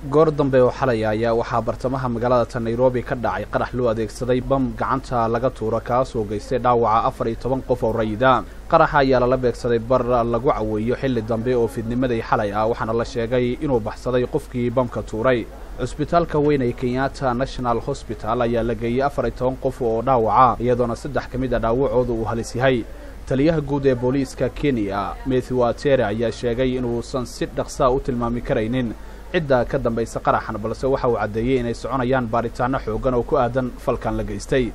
goor dambe oo xalay ayaa waxaa bartamaha magaalada Nairobi ka dhacay qarax loo adeegsaday bam gacanta laga tuuro kaas oo geystay dhaawaca 14 qof oo rayida. qaraxa ayaa la beegsaday bar lagu caweeyo xilli dambe oo fidnimadii xalay waxaana la sheegay inuu baxsaday qofkii bamka tuuray. Cusbitaalka weyn ee Kenyatta National Hospital ayaa la geeyay 14 qof oo dhaawaca iyadoona 3 kamid ah dhaawacoodu uu halis yahay. taliyaha guud ee booliiska Kenya Matthew Atere ayaa sheegay inuu san si dhaqso u tilmaami karaynin cidda ka dambaysa qaraxan balse waxa uu cadeeyay inay soconayaan baaritaano xoogan oo ku aadan falkan la geystay.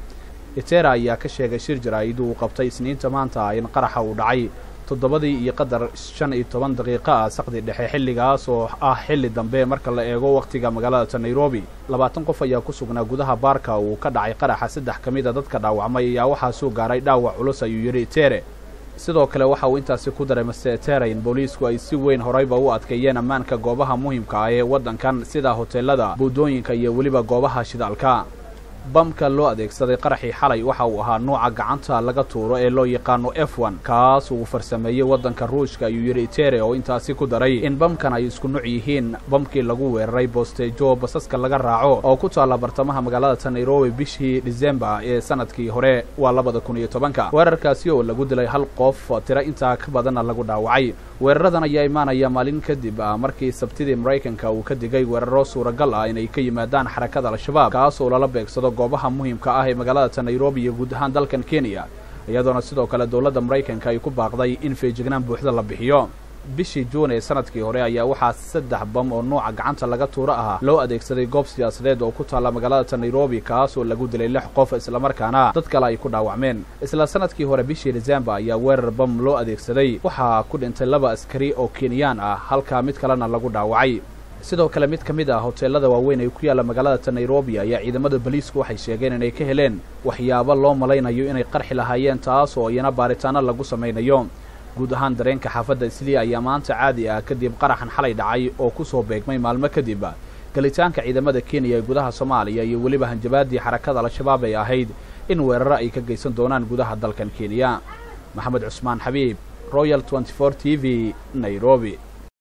Atere ayaa ka sheegay shir jaraa'id uu qabtay Isniinta maanta in qaraxa uu dhacay 7:15 daqiiqo saqdi dhexe xilligaas oo xilli dambe marka la eego waqtiga magaalada Nairobi. 20 qof ayaa ku sugnaa gudaha baarka uu ka dhacay qaraxa 3 kamid ah dadka dhaawacmay ayaa waxa soo gaaray dhaawac culus ayuu yiri Atere. sidoo kale waxa uu intaasi ku daray Atere in booliisku ay si weyn horeyba u adkeeyeen ammaanka goobaha muhiimka ah ee wadankan sida hoteelada, buudooyinka iyo waliba goobaha shidaalka. bamka loo adeegsaday qaraxii xalay waxa uu ahaa nooca gacanta laga tuuro ee loo yaqaan F1 kaas uu farsameeyay wadanka Ruushka ayuu yiri Atere oo intaasi ku daray in bamkan ay isku nooc yihiin bamkii lagu weeraray Bostejo basaska laga raaco oo ku taala bartamaha magaalada Nairobi bishii December ee sanadkii hore waa 2010. weerarkaasi oo lagu dilay hal qof tira inta ka badan lagu dhaawacay. weeraradan ayaa imaanaya maalin kadib markii Sabtidii Mareykanka uu ka digay weeraro suuragal ah inay ka yimaadaan xarakada Al-Shabaab kaas oo la beegsado goobaha muhiimka ah ee magaalada Nairobi iyo guud ahaan dalkan Kenya iyadoona sidoo kale dawladda Mareykanka ay ku baaqday in feejignaan buuxda la bixiyo. bishii June ee sanadkii hore ayaa waxaa 3 bam oo nooca gacanta laga tuuro loo adeegsaday goob siyaasadeed oo ku taala magaalada Nairobi kaas oo lagu dilay 6 qof isla markaana dad kale ay ku dhaawacmeen. isla sanadkii hore bishii December ayaa weerar bam loo adeegsaday waxaa ku dhintay 2 askari oo Kenyan halka mid kalena lagu dhaawacay. sidoo kale mid kamid ah hoteelada waaweyn ee ku yaala magaalada Nairobi ayaa ciidamada booliisku waxay sheegeen inay ka heleen waxyaabo loo malaynayo inay qarxi lahaayeen taas oo iyana baaritaano lagu sameeyo. guud ahaan dareenka xaafadda Isli ayaa maanta caadi kadib qaraxan xalay dhacay oo ku soo beegmay maalmo kadib galitaanka ciidamada Kenya ee gudaha Soomaaliya iyo waliba hanjabaadii xarakada Al-Shabaab ay ahayd in weeraro ay ka geysan doonaan gudaha dalkan Kenya. Maxamed Cusmaan Xabiib, Royal 24 TV, Nairobi.